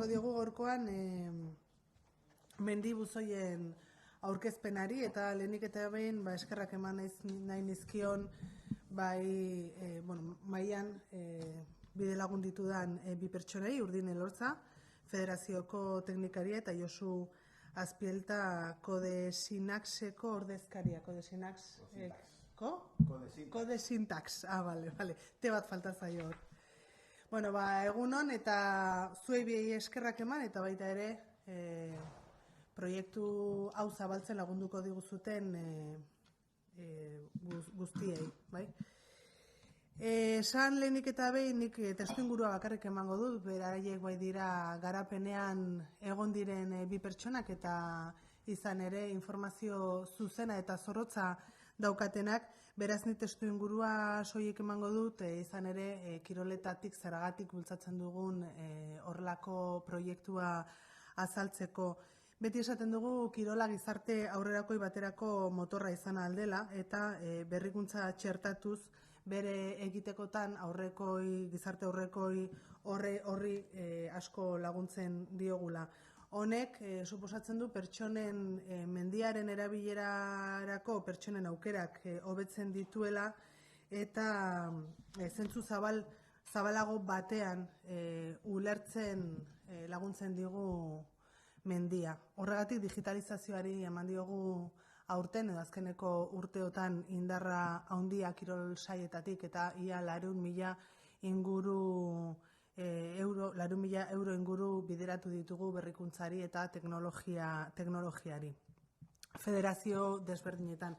ekingo diogu gaurkoan mendi buzoien aurkezpenari, eta lehenik eta behin eskerrak eman nahi nizkion mailan bide lagun ditudan bi pertsonei, Urdin Elortza, Federazioko teknikaria, eta Josu Azpielta Codesinaxeko ordezkaria. Codesintax. Vale. Te bat falta zaio hor. Egunon, eta zuei biei eskerrak eman, eta baita ere proiektu hau zabaltzen lagunduko diguzuten guztiei, bai? Esan lehenik eta behin nik testuingurua bakarrik emango dut, beraiek bai dira garapenean egon diren bi pertsonak eta izan ere informazio zuzena eta zorrotza daukatenak, beraz ni testuingurua soilik emango dut, izan ere kiroletatik zergatik bultzatzen dugun horrelako proiektua azaltzeko. Beti esaten dugu kirola gizarte aurrerakoi baterako motorra izan aldela, eta berrikuntza txertatuz bere egitekotan gizarte aurrekoi horri asko laguntzen diogula. Honek suposatzen du pertsonen mendiaren erabilerarako pertsonen aukerak hobetzen dituela, eta zentzu zabalago batean ulertzen laguntzen digu mendia. Horregatik digitalizazioari eman diogu aurten edo azkeneko urteotan indarra handia kirol saietatik, eta ia 400.000 euro inguru bideratu ditugu berrikuntzari eta teknologiari. Federazio desberdinetan.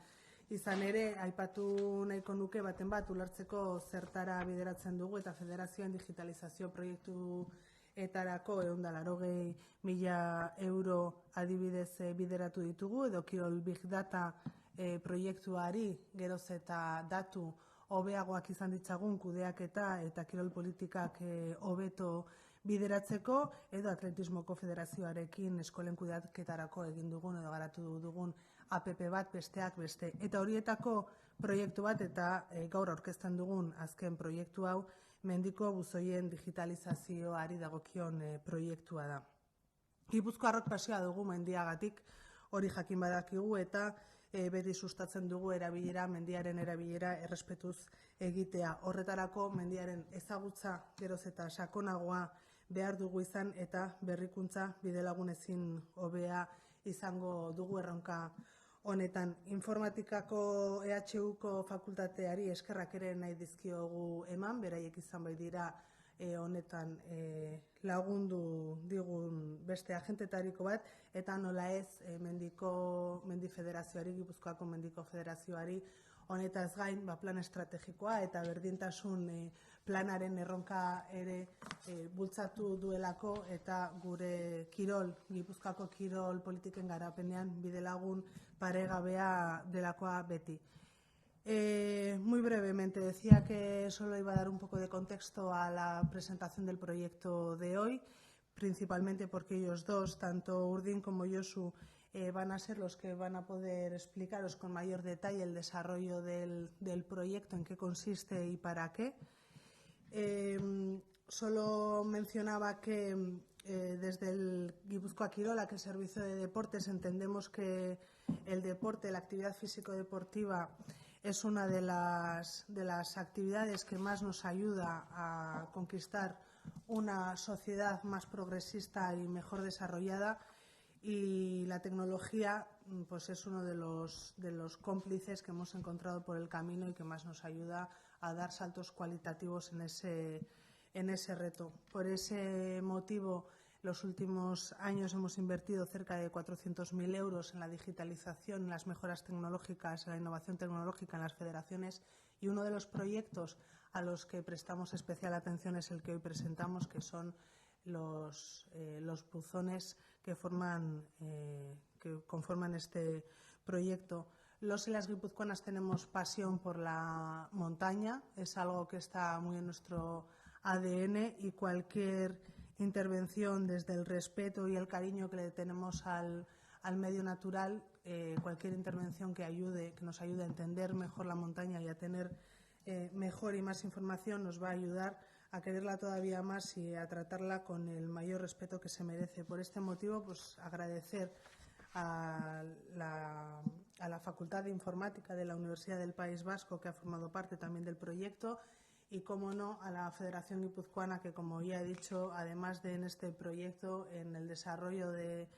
Izan ere, aipatu nahiko nuke baten bat ulertzeko zertara bideratzen dugu, eta federazioen digitalizazio proiektu etarako 180.000 euro adibidez bideratu ditugu, edo Kirol Big Data proiektuari geroz eta datu hobeagoak izan ditzagun kudeaketa eta kirol politikak hobeto bideratzeko, edo Atletismoko Federazioarekin eskolen kudeaketarako egin dugun edo garatu dugun APP bat besteak beste. Eta horietako proiektu bat, eta gaur aurkezten dugun azken proiektu hau, mendiko buzoien digitalizazioari dagokion proiektua da. Gipuzkoarrok pasioa dugu mendiagatik, hori jakin badakigu, eta beti sustatzen dugu mendiaren erabilera errespetuz egitea. Horretarako mendiaren ezagutza geroz eta sakonagoa behar dugu izan, eta berrikuntza bidelagun ezin hobea izango dugu erronka honetan. Informatikako EHUko fakultateari eskerrak ere nahi dizkiogu eman, beraiek izan bai dira honetan lagundu digun beste agentetariko bat, eta nola ez Mendi Federazioari, Gipuzkoako Mendiko Federazioari, honetaz gain plan estrategikoa eta berdintasun planaren erronka ere bultzatu duelako, eta gure Gipuzkoako kirol politiken garapenean bidelagun paregabea delakoa beti. Muy brevemente, decía que solo iba a dar un poco de contexto a la presentación del proyecto de hoy, principalmente porque ellos dos, tanto Urdin como Josu, van a ser los que van a poder explicaros con mayor detalle el desarrollo del proyecto, en qué consiste y para qué. Solo mencionaba que desde el Gipuzkoa Kirola, que es el Servicio de Deportes, entendemos que el deporte, la actividad físico-deportiva, es una de las actividades que más nos ayuda a conquistar una sociedad más progresista y mejor desarrollada, y la tecnología pues es uno de los cómplices que hemos encontrado por el camino y que más nos ayuda a dar saltos cualitativos en ese reto. Por ese motivo, los últimos años hemos invertido cerca de 400.000 euros en la digitalización, en las mejoras tecnológicas, en la innovación tecnológica en las federaciones, y uno de los proyectos a los que prestamos especial atención es el que hoy presentamos, que son los buzones que conforman este proyecto. Los y las guipuzcoanas tenemos pasión por la montaña, es algo que está muy en nuestro ADN, y cualquier intervención desde el respeto y el cariño que le tenemos al medio natural, cualquier intervención que nos ayude a entender mejor la montaña y a tener mejor y más información, nos va a ayudar a quererla todavía más y a tratarla con el mayor respeto que se merece. Por este motivo, pues agradecer a la Facultad de Informática de la Universidad del País Vasco, que ha formado parte también del proyecto, y, como no, a la Federación Guipuzcoana, que, como ya he dicho, además de en este proyecto, en el desarrollo de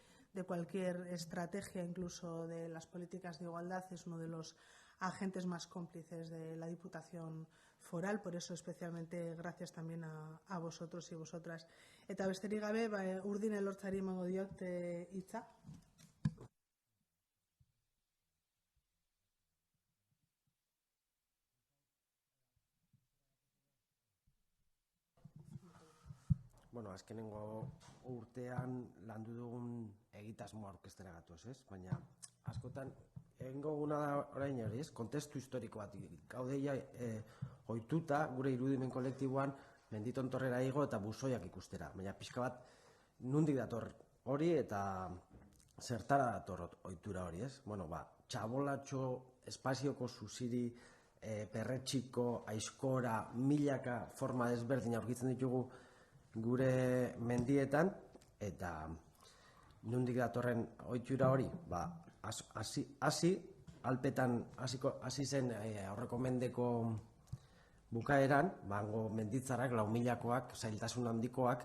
cualquier estrategia, incluso de las políticas de igualdad, es uno de los agentes más cómplices de la Diputación Foral. Por eso, especialmente, gracias también a vosotros y vosotras. Eta besterik gabe, Urdin Elortzari emango diot hitza. Bueno, azkenengo urtean landu dugun egitasmoa aurkeztera gatoz, ez? Baina, askotan, egingo guna da orain hori, ez? Kontestu historiko bat. Gaudeia ohituta gure irudimen kolektiboan menditontorrera igo eta buzoiak ikustera. Baina, pixka bat, nundik dator hori eta zertara dator ohitura hori, ez? Bueno, txabolatxo, espazioko zuziri, perretxiko, aizkora, milaka forma desberdin aurkitzen ditugu gure mendietan, eta nondik datorren ohitura hori, hasi alpetan hasi zen aurreko mendeko bukaeran, hango menditzarak, 4.000koak, zailtasun handikoak,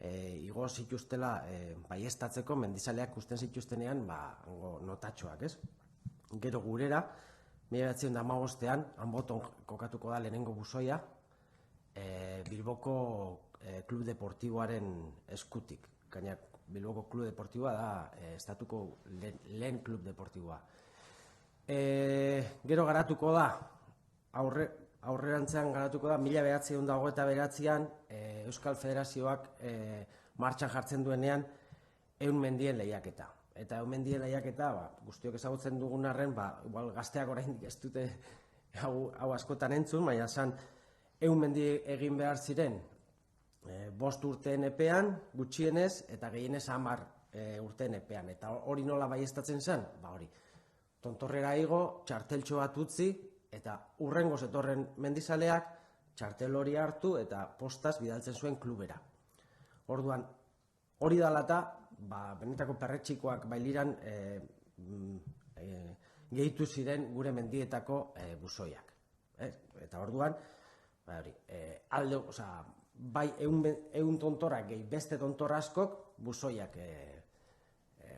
igo zituztela baieztatzeko, mendizaleak usten zituztenean, hango notatxoak, ez? Gero gurera, 1915ean, Hanboton kokatuko da lehenengo buzoia, Bilboko Klub Deportiboaren eskutik. Gaina Bilboko Klub Deportiboa da estatuko lehen Klub Deportiboa. Gero garatuko da, aurrerantzean garatuko da, 1929an Euskal Federazioak martxan jartzen duenean 100 mendien lehiaketa. Eta 100 mendien lehiaketa, guztiok ezagutzen dugun arren, igual gazteak oraindik ez dute hau askotan entzun, baina esan 100 mendi egin behar ziren 5 urteen epean, gutxienez, eta gehienez 10 urteen epean. Eta hori nola baieztatzen zen? Hori, tontorrera igo, txarteltxo bat utzi, eta urrengo zetorren mendizaleak txartel hori hartu eta postaz bidaltzen zuen klubera. Orduan, hori dalata, benetako perretxikoak bailiran gehitu ziren gure mendietako buzoiak. Eta orduan, bai 100 tontorak gehi beste tontor askok buzoiak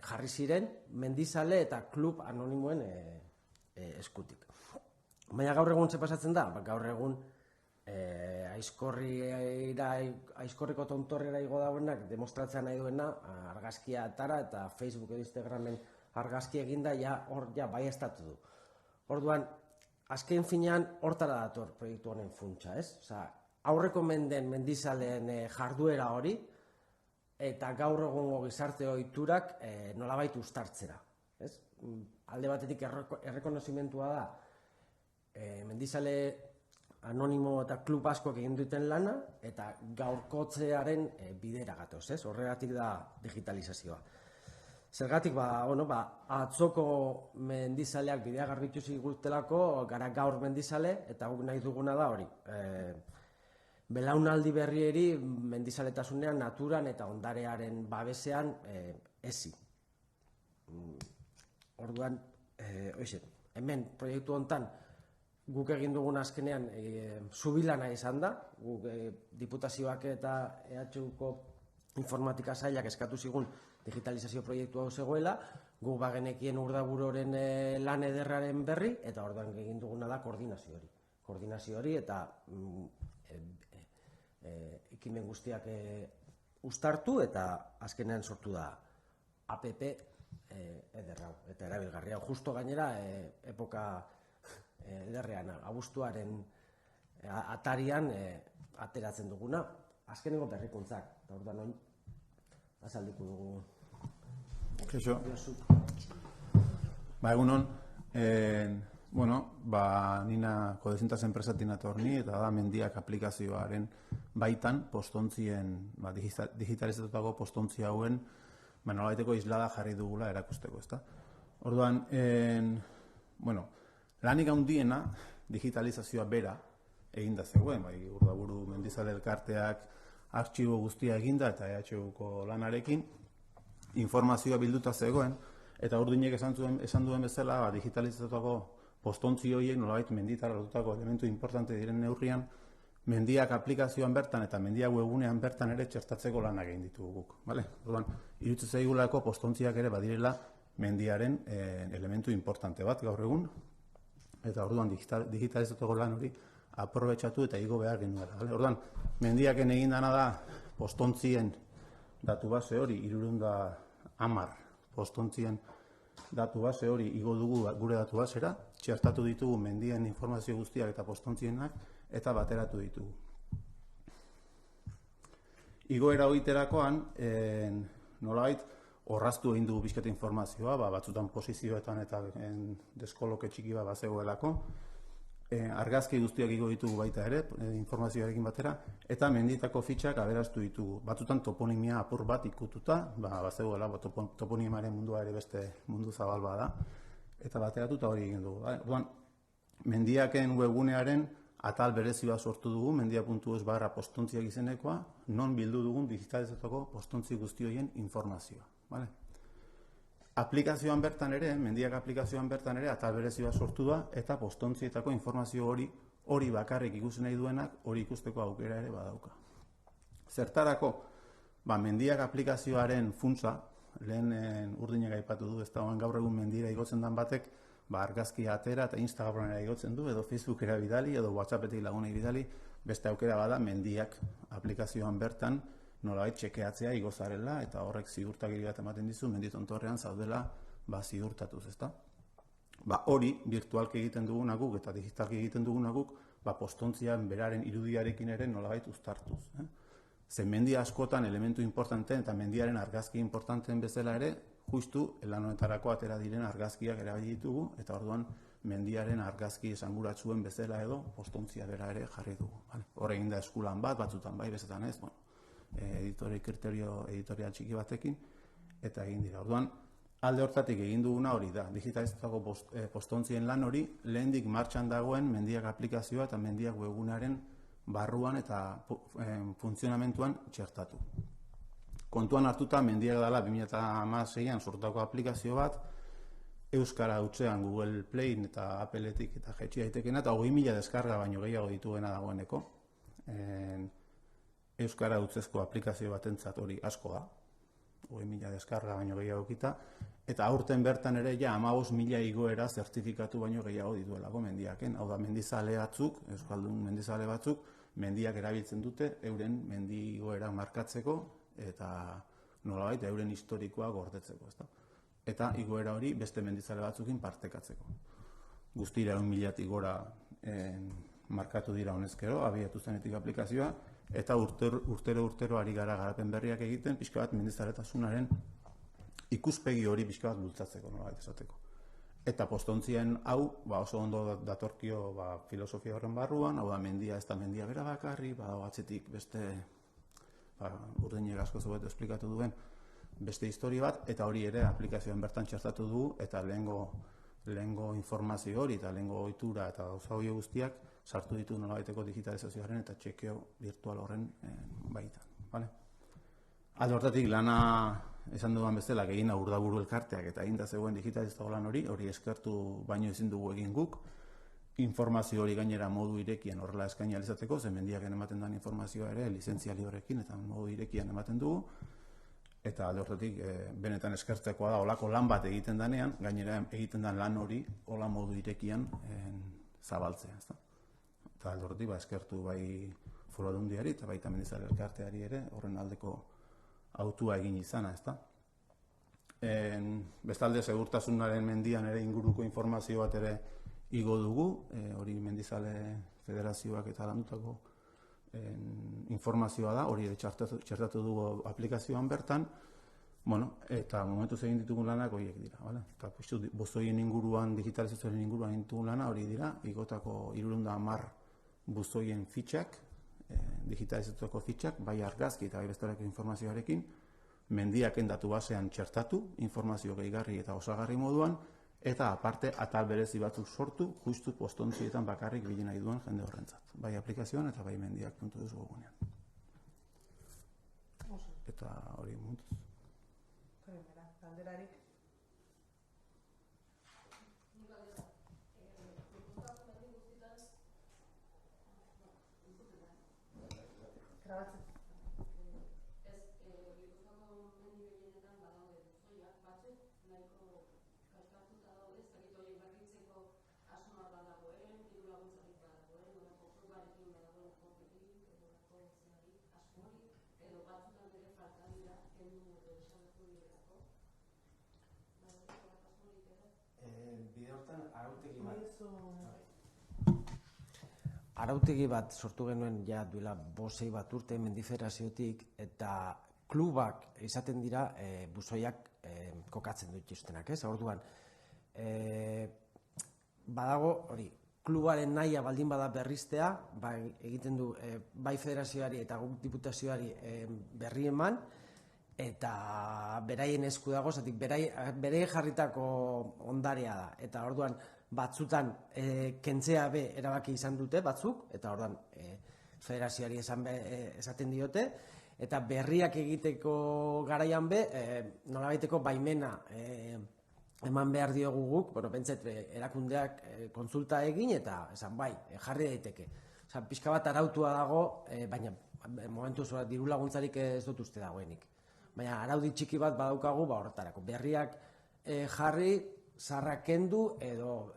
jarri ziren mendizale eta klub anonimoen eskutik. Baina gaur egun ze pasatzen da? Gaur egun aizkorriko tontorrera igo dauenak demostratzea nahi duena argazkia atara eta Facebook edo Instagramen argazki eginda hor baieztatu du. Orduan, azken finean hortara dator proiektu honen funtsa, ez? Aurreko mendizaleen jarduera hori eta gaur egungo gizarte ohiturak nolabait uztartzera. Alde batetik errekonozimentua da mendizale anonimo eta klub askoak egin duten lana eta gaurkotzearen bidera gatoz, horregatik da digitalizazioa. Zergatik, atzoko mendizaleak bidea garbitu zigutelako, gara gaur mendizale, eta guk nahi duguna da hori. Belaunaldi berrieri mendizaletasunean, naturan eta ondarearen babesean ezi. Orduan, hemen proiektu hontan guk egin dugun azkenean zubilana izan da, guk diputazioak eta EHUko informatika sailak eskatu zigun digitalizazio proiektu hau zegoela, guk bagenekien Urdaburoren lan ederraren berri, eta orduan egin duguna da koordinazio hori. Koordinazio hori eta ekimen guztiak uztartu eta azkenean sortu da APP ederrau eta erabilgarria. Justo gainera, epoka ederrean, abuztuaren atarian ateratzen duguna, azkenengo berrikuntzak. Eta orduan hori, azalduko dugu. Kaixo. Egunon, nina Kodezintaz enpresatik natorni eta da mendiak aplikazioaren baitan postontzien, digitalizatutako postontzi hauen nolabaiteko islada jarri dugula erakusteko, ezta? Orduan, lanik handiena digitalizazioa bera eginda zegoen, bai Urdaburu Mendizale elkarteak artxibo guztia eginda eta EHUko lanarekin informazioa bilduta zegoen, eta Urdinek esan duen bezala digitalizatutako postontzi horiek nolabait menditara lotutako elementu importante diren neurrian, mendiak aplikazioan bertan eta mendiak webunean bertan ere txertatzeko lanak egin ditugu guk. Orduan, iruditzen zaigulako postontziak ere badirela mendiaren elementu importante bat gaur egun, eta orduan digitalizatuko lan hori aprobetxatu eta igo behar genuela. Orduan, mendiaken egin dana da postontzien datu base hori, 310 postontzien datu base hori igo dugu gure datu basera, txertatu ditugu mendien informazio guztiak eta postontzienak, eta bateratu ditugu. Igoera horiterakoan, nolabait, orraztu egin dugu bizketa informazioa, batzutan posizioetan eta deskoloke txiki bat bazegoelako, argazki guztiak igo ditugu baita ere, informazioarekin batera, eta mendietako fitxak aberaztu ditugu. Batzutan toponimia apur bat ikututa, bazegoela toponimaren mundua ere beste mundu zabal bada, eta bateratuta hori egin dugu. Orduan, mendiaken webgunearen atal berezi bat sortu dugu, mendia.eus/postontziak izenekoa, non bildu dugun digitalizatuko postontzi guzti horien informazioa. Aplikazioan bertan ere, mendiak aplikazioan bertan ere, atal berezi bat sortu da, eta postontzietako informazio hori bakarrik ikusi nahi duenak, hori ikusteko aukera ere badauka. Zertarako, mendiak aplikazioaren funtsa, lehen Urdinek aipatu du, ez da gaur egun mendira igotzen dan batek, argazkia atera eta Instagramera igotzen du, edo Facebookera bidali, edo WhatsAppetik lagunei bidali, beste aukera bada mendiak aplikazioan bertan nolabait txekeatzea igozarela, eta horrek ziurtagiri bat ematen dizu, menditontorrean zaudela ziurtatuz, ezta? Hori, virtualki egiten dugunakuk eta digitalki egiten dugunakuk, postontzian beraren irudiarekin ere nolabait uztartuz. Zen mendia askotan elementu importanteen eta mendiaren argazki importanteen bezala ere, justu lan honetarako atera diren argazkiak erabili ditugu, eta orduan mendiaren argazki esanguratsuen bezala edo postontzia bera ere jarri dugu. Hor egin da eskulan bat, batzutan bai, bezetan ez, editorial txiki batekin, eta egin dira. Orduan, alde hortatik egin duguna hori da, digitalizatutako postontzien lan hori, lehendik martxan dagoen mendiak aplikazioa eta mendiak webgunearen barruan eta funtzionamentuan txertatu. Kontuan hartuta, mendiak dela 2016an sortutako aplikazio bat, euskara hutsean Google Play eta Appleetik eta jaitsi daitekena, eta 20.000 deskarga baino gehiago dituena dagoeneko. Euskara hutsezko aplikazio batentzat hori asko da, 20.000 deskarga baino gehiago kita, eta aurten bertan ere 15.000 igoera zertifikatu baino gehiago dituelako mendiaken. Hau da, mendizale batzuk, euskaldun mendizale batzuk, mendiak erabiltzen dute euren mendi igoera markatzeko eta nolabait euren historikoa gordetzeko. Eta igoera hori beste mendizale batzukin partekatzeko. Guztira 1.000 gora markatu dira honezkero, abiatu zenetik aplikazioa, eta urtero ari gara garapen berriak egiten, pixka bat mendizaletasunaren ikuspegi hori pixka bat bultzatzeko, nolabait esateko. Eta postontzien hau, oso ondo datorkio filosofia horren barruan, hau da mendia ez da mendia bera bakarri, atzetik beste, Urdinek asko zubet esplikatu duen, beste histori bat, eta hori ere aplikazioan bertan txertatu dugu, eta lehengo informazio hori, eta lehengo ohitura eta gauza hori guztiak sartu ditu nolabaiteko digitalizazioaren eta txekeo virtual horren baitan. Alde hortatik lana esan dudan bezala egina Urdaburu elkarteak eta egin da zegoen digitalizazio lan hori eskertu baino ezin dugu egin guk, informazio hori gainera modu irekian horrela eskaini ahal izateko, zen mendiaken ematen den informazioa ere lizentziali horrekin eta modu irekian ematen dugu, eta alde horretik benetan eskertzekoa da olako lan bat egiten denean, gainera egiten den lan hori hola modu irekian zabaltzea. Eta alde horretik eskertu bai Foru Aldundiari eta baita Mendizale elkarteari ere horren aldeko autua egin izana. Bestalde segurtasunaren mendian ere inguruko informazio bat ere igo dugu, hori Mendizale Federazioak eta landutako informazioa da, hori txertatu dugu aplikazioan bertan, eta momentuz egin ditugun lanak horiek dira. Eta buzoien inguruan, digitalizazioaren inguruan egin ditugun lana hori dira, igotako 310 buzoien fitxak, digitalizatuko fitxak, bai argazki eta bai bestelako informazioarekin, mendiaken datu basean txertatu, informazio gehigarri eta osagarri moduan, eta aparte atal berezi batzuk sortu, justu postontzietan bakarrik bilen nahi duen jende horrentzat. Bai aplikazioan eta bai mendiak.eus webgunean. Eta hori montuz. Galderarik? Grabatzen. Bide hortan arautegi bat sortu genuen ja duela 5-6 bat urte Mendifederaziotik, eta klubak izaten dira buzoiak kokatzen dituztenak, ez? Orduan, badago hori, klubaren nahia baldin bada berriztea, egiten du bai federazioari eta guk diputazioari berri eman, eta beraien esku dago, zatik berei jarritako ondarea da, eta orduan batzutan kentzea be erabaki izan dute batzuk, eta orduan federazioari esaten diote, eta berriak egiteko garaian be nolabaiteko baimena eman behar diogu guk, pentset erakundeak kontsulta egin eta esan bai, jarri daiteke. Pixka bat arautua dago, baina momentu diru laguntzarik ez dut uste dagoenik. Baina araudi txiki bat badaukagu horretarako. Berriak jarri, zarrak kendu edo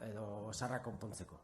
zarrak konpontzeko.